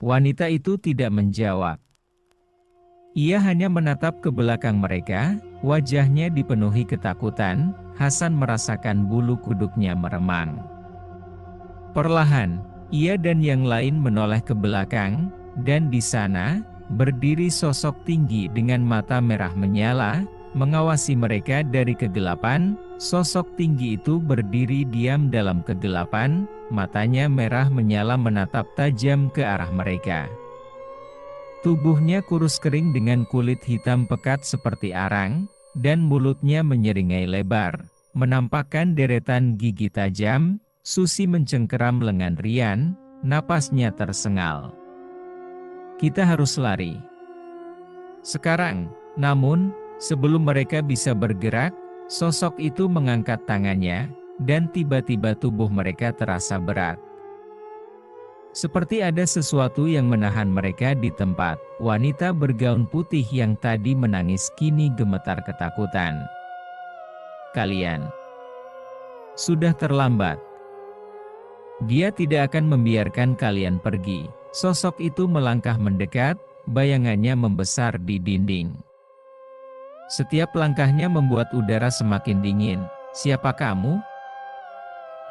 Wanita itu tidak menjawab. Ia hanya menatap ke belakang mereka, wajahnya dipenuhi ketakutan. Hasan merasakan bulu kuduknya meremang. Perlahan, ia dan yang lain menoleh ke belakang, dan di sana, berdiri sosok tinggi dengan mata merah menyala, mengawasi mereka dari kegelapan. Sosok tinggi itu berdiri diam dalam kegelapan, matanya merah menyala menatap tajam ke arah mereka. Tubuhnya kurus kering dengan kulit hitam pekat seperti arang, dan mulutnya menyeringai lebar, menampakkan deretan gigi tajam. Susi mencengkeram lengan Rian, napasnya tersengal. Kita harus lari sekarang. Namun, sebelum mereka bisa bergerak, sosok itu mengangkat tangannya, dan tiba-tiba tubuh mereka terasa berat. Seperti ada sesuatu yang menahan mereka di tempat. Wanita bergaun putih yang tadi menangis kini gemetar ketakutan. Kalian sudah terlambat. Dia tidak akan membiarkan kalian pergi. Sosok itu melangkah mendekat, bayangannya membesar di dinding. Setiap langkahnya membuat udara semakin dingin. Siapa kamu?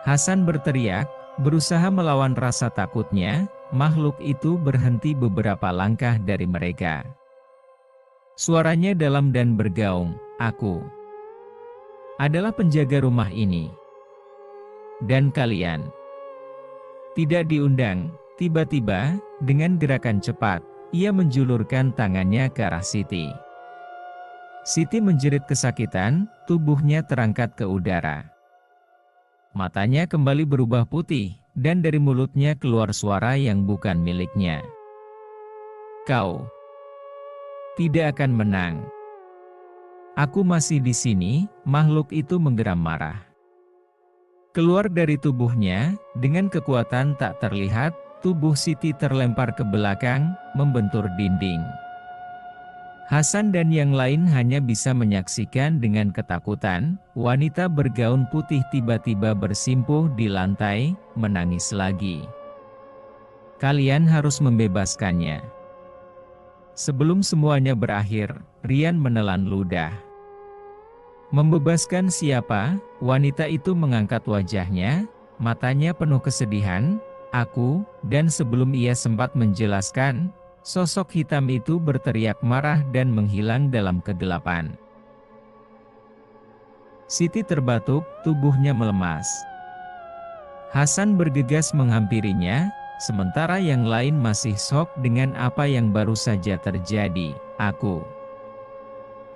Hasan berteriak, berusaha melawan rasa takutnya. Makhluk itu berhenti beberapa langkah dari mereka. Suaranya dalam dan bergaung, aku adalah penjaga rumah ini. Dan kalian tidak diundang. Tiba-tiba, dengan gerakan cepat, ia menjulurkan tangannya ke arah Siti. Siti menjerit kesakitan, tubuhnya terangkat ke udara. Matanya kembali berubah putih, dan dari mulutnya keluar suara yang bukan miliknya. Kau tidak akan menang. Aku masih di sini. Makhluk itu menggeram marah. Keluar dari tubuhnya, dengan kekuatan tak terlihat, tubuh Siti terlempar ke belakang, membentur dinding. Hasan dan yang lain hanya bisa menyaksikan dengan ketakutan. Wanita bergaun putih tiba-tiba bersimpuh di lantai, menangis lagi. Kalian harus membebaskannya. Sebelum semuanya berakhir, Rian menelan ludah. Membebaskan siapa? Wanita itu mengangkat wajahnya, matanya penuh kesedihan. Aku, dan sebelum ia sempat menjelaskan, sosok hitam itu berteriak marah dan menghilang dalam kegelapan. Siti terbatuk, tubuhnya melemas. Hasan bergegas menghampirinya, sementara yang lain masih syok dengan apa yang baru saja terjadi.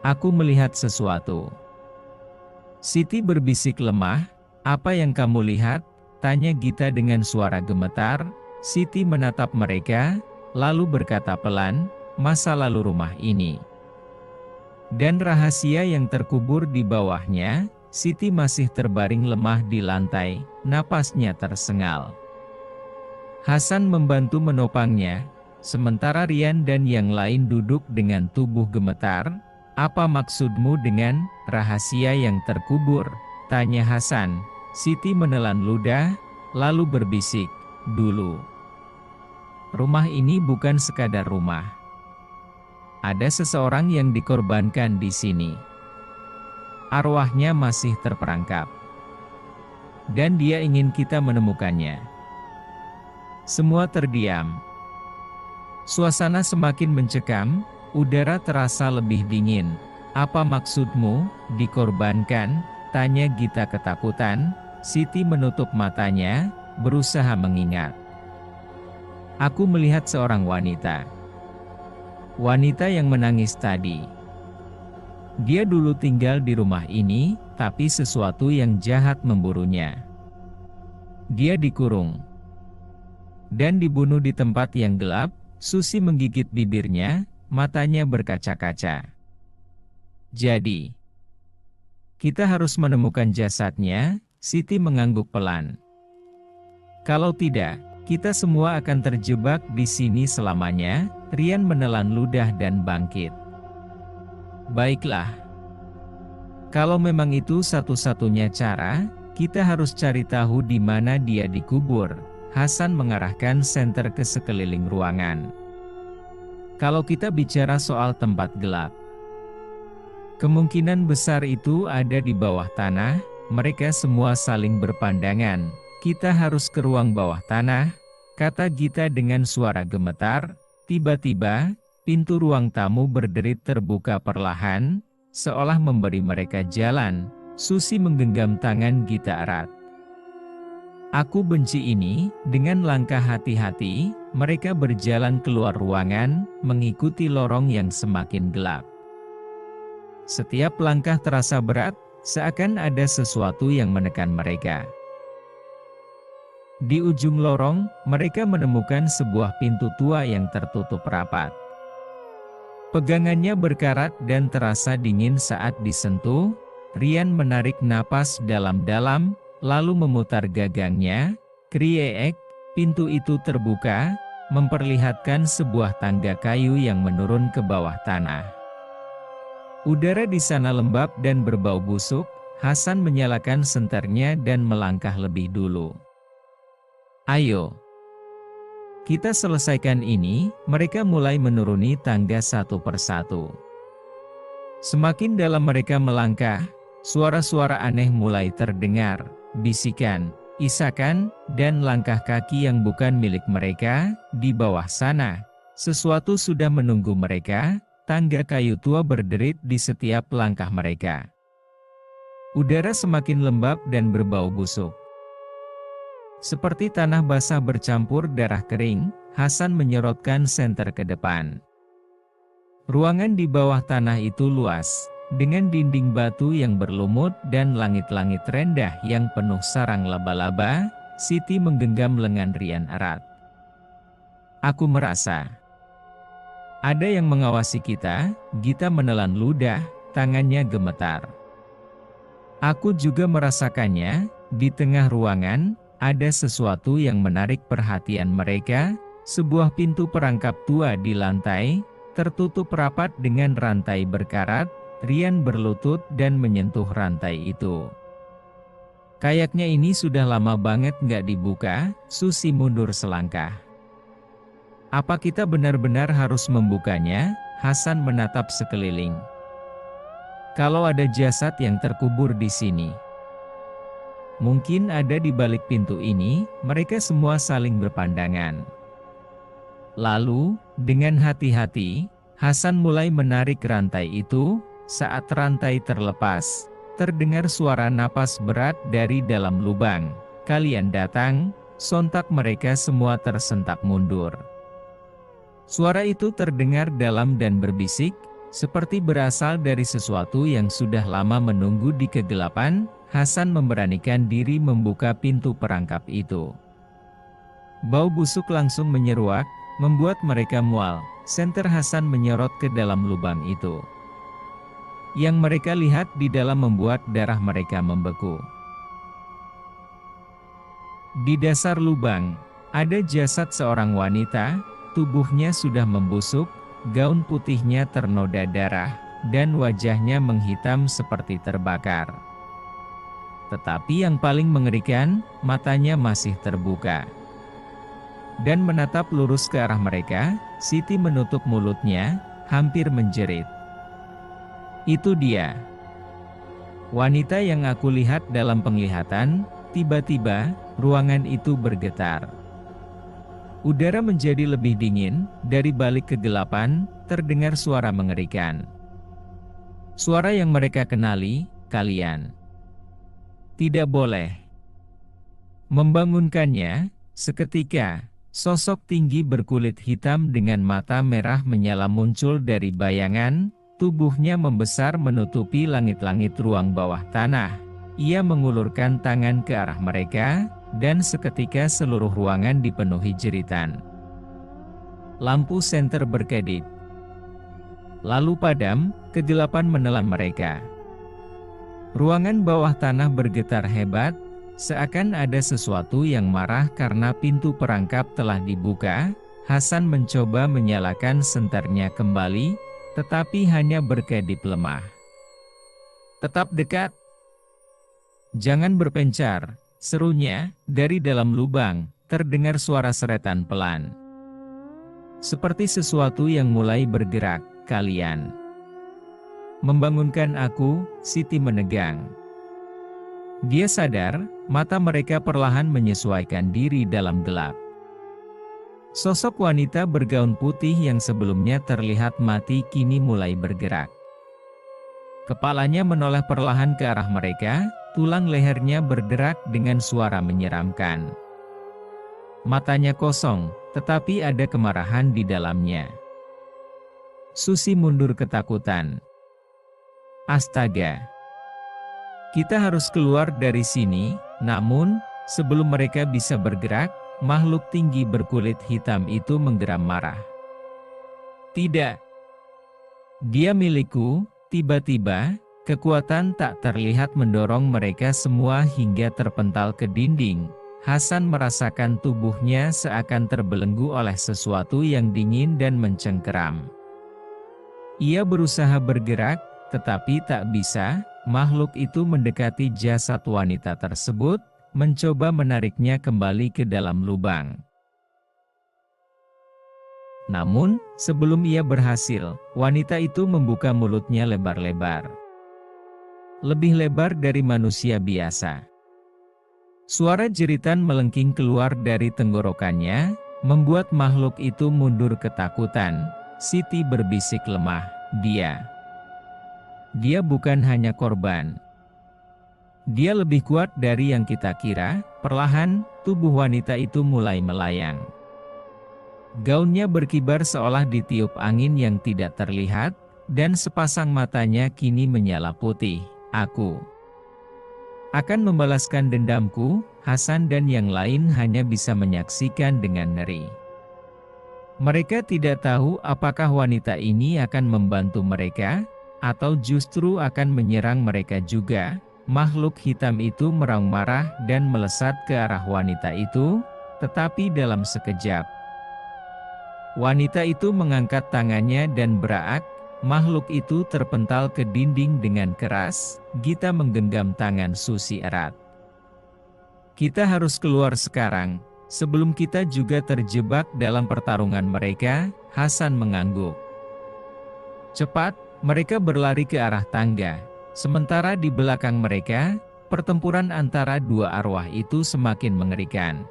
Aku melihat sesuatu. Siti berbisik lemah. Apa yang kamu lihat? Tanya Gita dengan suara gemetar. Siti menatap mereka, lalu berkata pelan, masa lalu rumah ini. Dan rahasia yang terkubur di bawahnya. Siti masih terbaring lemah di lantai, napasnya tersengal. Hasan membantu menopangnya, sementara Rian dan yang lain duduk dengan tubuh gemetar. Apa maksudmu dengan rahasia yang terkubur? Tanya Hasan. Siti menelan ludah, lalu berbisik, dulu. Rumah ini bukan sekadar rumah. Ada seseorang yang dikorbankan di sini. Arwahnya masih terperangkap. Dan dia ingin kita menemukannya. Semua terdiam. Suasana semakin mencekam. Udara terasa lebih dingin. Apa maksudmu, dikorbankan? Tanya Gita ketakutan. Siti menutup matanya, berusaha mengingat. Aku melihat seorang wanita. Wanita yang menangis tadi. Dia dulu tinggal di rumah ini, tapi sesuatu yang jahat memburunya. Dia dikurung. Dan dibunuh di tempat yang gelap. Susi menggigit bibirnya. Matanya berkaca-kaca. Jadi, kita harus menemukan jasadnya. Siti mengangguk pelan. Kalau tidak, kita semua akan terjebak di sini selamanya. Rian menelan ludah dan bangkit. Baiklah. Kalau memang itu satu-satunya cara, kita harus cari tahu di mana dia dikubur. Hasan mengarahkan senter ke sekeliling ruangan. Kalau kita bicara soal tempat gelap, kemungkinan besar itu ada di bawah tanah. Mereka semua saling berpandangan. "Kita harus ke ruang bawah tanah," kata Gita dengan suara gemetar. Tiba-tiba, pintu ruang tamu berderit terbuka perlahan, seolah memberi mereka jalan. Susi menggenggam tangan Gita erat. "Aku benci ini." Dengan langkah hati-hati, mereka berjalan keluar ruangan, mengikuti lorong yang semakin gelap. Setiap langkah terasa berat, seakan ada sesuatu yang menekan mereka. Di ujung lorong, mereka menemukan sebuah pintu tua yang tertutup rapat. Pegangannya berkarat dan terasa dingin saat disentuh. Rian menarik napas dalam-dalam, lalu memutar gagangnya. Kriek, pintu itu terbuka, memperlihatkan sebuah tangga kayu yang menurun ke bawah tanah. Udara di sana lembab dan berbau busuk. Hasan menyalakan senternya dan melangkah lebih dulu. "Ayo, kita selesaikan ini." Mereka mulai menuruni tangga satu persatu. Semakin dalam mereka melangkah, suara-suara aneh mulai terdengar, bisikan, isakan, dan langkah kaki yang bukan milik mereka. Di bawah sana, sesuatu sudah menunggu mereka. Tangga kayu tua berderit di setiap langkah mereka. Udara semakin lembab dan berbau busuk. Seperti tanah basah bercampur darah kering, Hasan menyorotkan senter ke depan. Ruangan di bawah tanah itu luas, dengan dinding batu yang berlumut dan langit-langit rendah yang penuh sarang laba-laba. Siti menggenggam lengan Rian erat. "Aku merasa ada yang mengawasi kita." Gita menelan ludah, tangannya gemetar. "Aku juga merasakannya." Di tengah ruangan, ada sesuatu yang menarik perhatian mereka. Sebuah pintu perangkap tua di lantai, tertutup rapat dengan rantai berkarat. Rian berlutut dan menyentuh rantai itu. "Kayaknya ini sudah lama banget nggak dibuka." Susi mundur selangkah. "Apa kita benar-benar harus membukanya?" Hasan menatap sekeliling. "Kalau ada jasad yang terkubur di sini, mungkin ada di balik pintu ini." Mereka semua saling berpandangan. Lalu, dengan hati-hati, Hasan mulai menarik rantai itu. Saat rantai terlepas, terdengar suara napas berat dari dalam lubang. "Kalian datang!" Sontak mereka semua tersentak mundur. Suara itu terdengar dalam dan berbisik, seperti berasal dari sesuatu yang sudah lama menunggu di kegelapan. Hasan memberanikan diri membuka pintu perangkap itu. Bau busuk langsung menyeruak, membuat mereka mual. Senter Hasan menyorot ke dalam lubang itu. Yang mereka lihat di dalam membuat darah mereka membeku. Di dasar lubang, ada jasad seorang wanita. Tubuhnya sudah membusuk, gaun putihnya ternoda darah, dan wajahnya menghitam seperti terbakar. Tetapi yang paling mengerikan, matanya masih terbuka dan menatap lurus ke arah mereka. Siti menutup mulutnya, hampir menjerit. "Itu dia, wanita yang aku lihat dalam penglihatan." Tiba-tiba, ruangan itu bergetar. Udara menjadi lebih dingin. Dari balik kegelapan, terdengar suara mengerikan. Suara yang mereka kenali. "Kalian tidak boleh membangunkannya." Seketika, sosok tinggi berkulit hitam dengan mata merah menyala muncul dari bayangan. Tubuhnya membesar menutupi langit-langit ruang bawah tanah. Ia mengulurkan tangan ke arah mereka, dan seketika seluruh ruangan dipenuhi jeritan. Lampu senter berkedip, lalu padam. Kegelapan menelan mereka. Ruangan bawah tanah bergetar hebat, seakan ada sesuatu yang marah karena pintu perangkap telah dibuka. Hasan mencoba menyalakan senternya kembali, tetapi hanya berkedip lemah. "Tetap dekat. Jangan berpencar," serunya dari dalam lubang. terdengar suara seretan pelan. Seperti sesuatu yang mulai bergerak, kalian membangunkan aku, Siti menegang. Dia sadar, mata mereka perlahan menyesuaikan diri dalam gelap. Sosok wanita bergaun putih yang sebelumnya terlihat mati kini mulai bergerak. Kepalanya menoleh perlahan ke arah mereka, tulang lehernya berderak dengan suara menyeramkan. Matanya kosong, tetapi ada kemarahan di dalamnya. Susi mundur ketakutan. Astaga! Kita harus keluar dari sini, namun, sebelum mereka bisa bergerak, makhluk tinggi berkulit hitam itu menggeram marah. Tidak! Dia milikku. Tiba-tiba, kekuatan tak terlihat mendorong mereka semua hingga terpental ke dinding. Hasan merasakan tubuhnya seakan terbelenggu oleh sesuatu yang dingin dan mencengkeram. Ia berusaha bergerak, tetapi tak bisa. Makhluk itu mendekati jasad wanita tersebut, mencoba menariknya kembali ke dalam lubang. Namun, sebelum ia berhasil, wanita itu membuka mulutnya lebar-lebar. Lebih lebar dari manusia biasa. Suara jeritan melengking keluar dari tenggorokannya, membuat makhluk itu mundur ketakutan. Siti berbisik lemah, Dia bukan hanya korban. Dia lebih kuat dari yang kita kira. Perlahan, tubuh wanita itu mulai melayang. Gaunnya berkibar seolah ditiup angin yang tidak terlihat, dan sepasang matanya kini menyala putih. Aku akan membalaskan dendamku. Hasan dan yang lain hanya bisa menyaksikan dengan ngeri. Mereka tidak tahu apakah wanita ini akan membantu mereka, atau justru akan menyerang mereka juga. Makhluk hitam itu meraung marah dan melesat ke arah wanita itu, tetapi dalam sekejap, wanita itu mengangkat tangannya dan beraak. Makhluk itu terpental ke dinding dengan keras. Gita menggenggam tangan Susi erat. Kita harus keluar sekarang, sebelum kita juga terjebak dalam pertarungan mereka. Hasan mengangguk. Cepat, mereka berlari ke arah tangga. Sementara di belakang mereka, pertempuran antara dua arwah itu semakin mengerikan.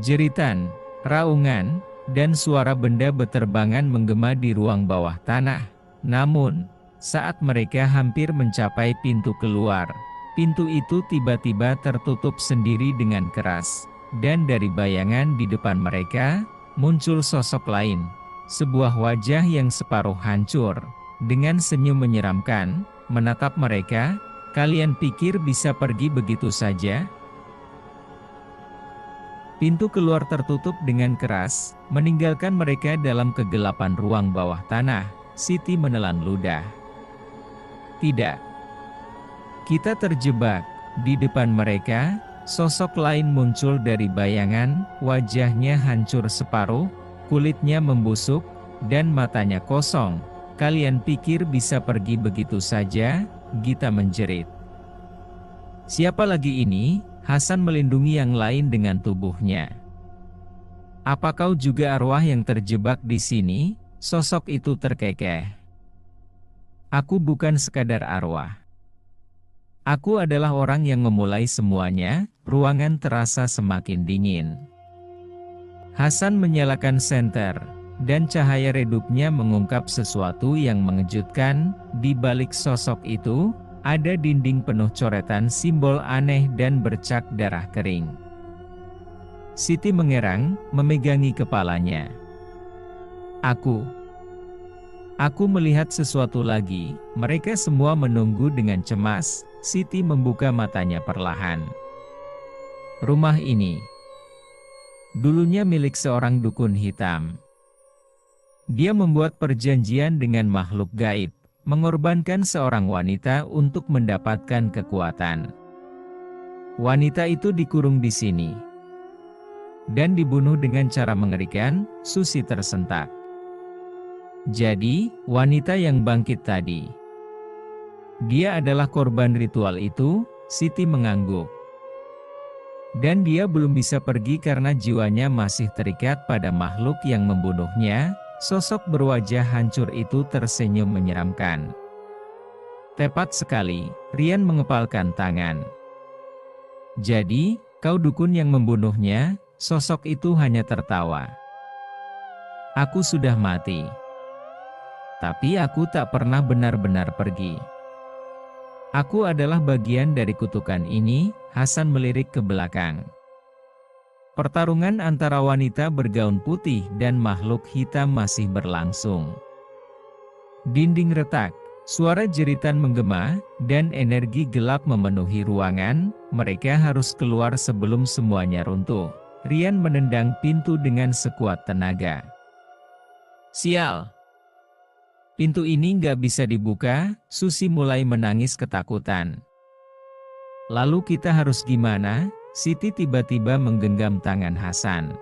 Jeritan, raungan, dan suara benda beterbangan menggema di ruang bawah tanah. Namun, saat mereka hampir mencapai pintu keluar, pintu itu tiba-tiba tertutup sendiri dengan keras. Dan dari bayangan di depan mereka, muncul sosok lain. Sebuah wajah yang separuh hancur, dengan senyum menyeramkan, menatap mereka. Kalian pikir bisa pergi begitu saja? Pintu keluar tertutup dengan keras, meninggalkan mereka dalam kegelapan ruang bawah tanah. Siti menelan ludah. Tidak. Kita terjebak. Di depan mereka, sosok lain muncul dari bayangan. Wajahnya hancur separuh, kulitnya membusuk, dan matanya kosong. Kalian pikir bisa pergi begitu saja? Gita menjerit. Siapa lagi ini? Hasan melindungi yang lain dengan tubuhnya. Apa kau juga arwah yang terjebak di sini? Sosok itu terkekeh. Aku bukan sekadar arwah. Aku adalah orang yang memulai semuanya. Ruangan terasa semakin dingin. Hasan menyalakan senter, dan cahaya redupnya mengungkap sesuatu yang mengejutkan. Di balik sosok itu, ada dinding penuh coretan simbol aneh dan bercak darah kering. Siti mengerang, memegangi kepalanya. Aku melihat sesuatu lagi. Mereka semua menunggu dengan cemas. Siti membuka matanya perlahan. Rumah ini dulunya milik seorang dukun hitam. Dia membuat perjanjian dengan makhluk gaib, mengorbankan seorang wanita untuk mendapatkan kekuatan. Wanita itu dikurung di sini dan dibunuh dengan cara mengerikan. Susi tersentak. Jadi, wanita yang bangkit tadi, dia adalah korban ritual itu. Siti mengangguk. Dan dia belum bisa pergi karena jiwanya masih terikat pada makhluk yang membunuhnya. Sosok berwajah hancur itu tersenyum menyeramkan. Tepat sekali, Rian mengepalkan tangan. Jadi, kau dukun yang membunuhnya? Sosok itu hanya tertawa. Aku sudah mati. Tapi aku tak pernah benar-benar pergi. Aku adalah bagian dari kutukan ini. Hasan melirik ke belakang. Pertarungan antara wanita bergaun putih dan makhluk hitam masih berlangsung. Dinding retak, suara jeritan menggema, dan energi gelap memenuhi ruangan. Mereka harus keluar sebelum semuanya runtuh. Rian menendang pintu dengan sekuat tenaga. Sial! Pintu ini nggak bisa dibuka. Susi mulai menangis ketakutan. Lalu kita harus gimana? Siti tiba-tiba menggenggam tangan Hasan.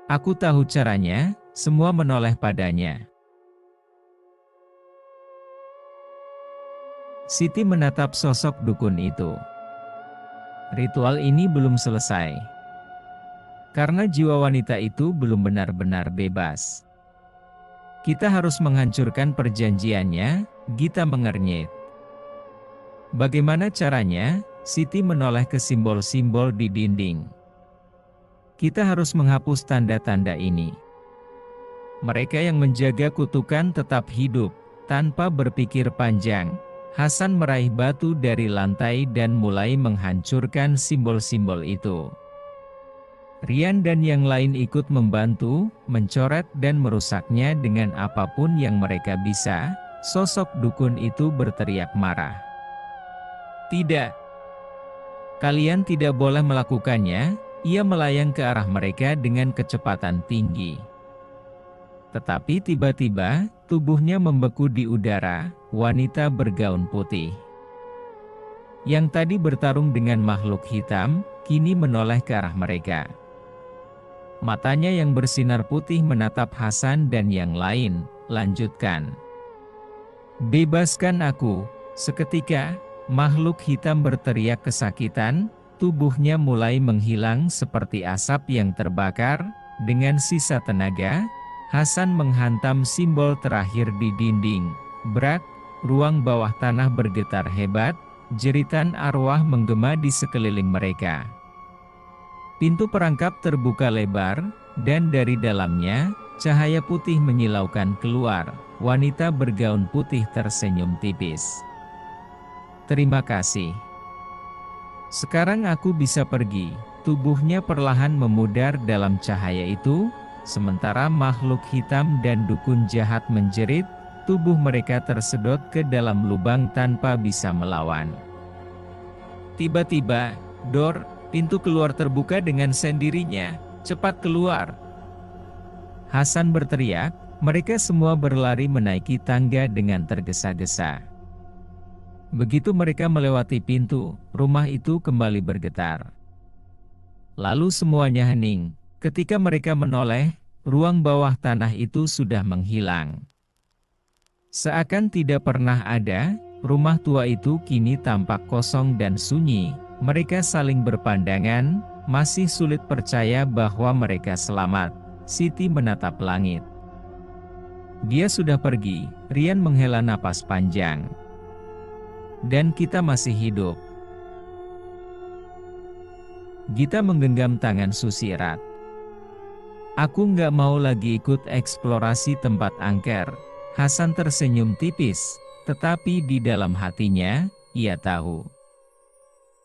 Aku tahu caranya. Semua menoleh padanya. Siti menatap sosok dukun itu. Ritual ini belum selesai. Karena jiwa wanita itu belum benar-benar bebas. Kita harus menghancurkan perjanjiannya. Gita mengernyit. Bagaimana caranya? Siti menoleh ke simbol-simbol di dinding. Kita harus menghapus tanda-tanda ini. Mereka yang menjaga kutukan tetap hidup. Tanpa berpikir panjang, Hasan meraih batu dari lantai dan mulai menghancurkan simbol-simbol itu. Rian dan yang lain ikut membantu, mencoret dan merusaknya dengan apapun yang mereka bisa. Sosok dukun itu berteriak marah. Tidak. Kalian tidak boleh melakukannya. Ia melayang ke arah mereka dengan kecepatan tinggi. Tetapi tiba-tiba, tubuhnya membeku di udara. Wanita bergaun putih yang tadi bertarung dengan makhluk hitam, kini menoleh ke arah mereka. Matanya yang bersinar putih menatap Hasan dan yang lain. Lanjutkan. Bebaskan aku. Seketika, makhluk hitam berteriak kesakitan, tubuhnya mulai menghilang seperti asap yang terbakar. Dengan sisa tenaga, Hasan menghantam simbol terakhir di dinding. Brak, ruang bawah tanah bergetar hebat, jeritan arwah menggema di sekeliling mereka. Pintu perangkap terbuka lebar, dan dari dalamnya, cahaya putih menyilaukan keluar. Wanita bergaun putih tersenyum tipis. Terima kasih. Sekarang aku bisa pergi. Tubuhnya perlahan memudar dalam cahaya itu, sementara makhluk hitam dan dukun jahat menjerit, tubuh mereka tersedot ke dalam lubang tanpa bisa melawan. Tiba-tiba, pintu keluar terbuka dengan sendirinya. Cepat keluar! Hasan berteriak, mereka semua berlari menaiki tangga dengan tergesa-gesa. Begitu mereka melewati pintu, rumah itu kembali bergetar. Lalu semuanya hening. Ketika mereka menoleh, ruang bawah tanah itu sudah menghilang. Seakan tidak pernah ada, rumah tua itu kini tampak kosong dan sunyi. Mereka saling berpandangan, masih sulit percaya bahwa mereka selamat. Siti menatap langit. Dia sudah pergi. Rian menghela napas panjang. Dan kita masih hidup. Gita menggenggam tangan Susi erat. Aku nggak mau lagi ikut eksplorasi tempat angker. Hasan tersenyum tipis, tetapi di dalam hatinya, ia tahu.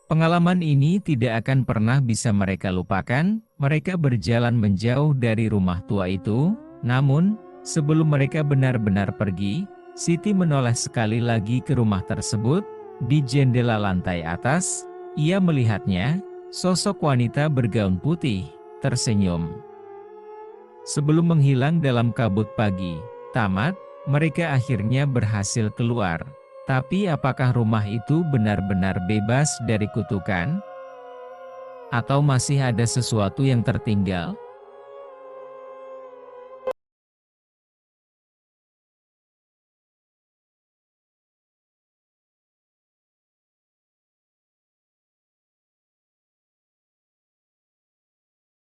Pengalaman ini tidak akan pernah bisa mereka lupakan. Mereka berjalan menjauh dari rumah tua itu, namun, sebelum mereka benar-benar pergi, Siti menoleh sekali lagi ke rumah tersebut. Di jendela lantai atas, ia melihatnya, sosok wanita bergaun putih, tersenyum. Sebelum menghilang dalam kabut pagi, tamat, mereka akhirnya berhasil keluar. Tapi apakah rumah itu benar-benar bebas dari kutukan? Atau masih ada sesuatu yang tertinggal?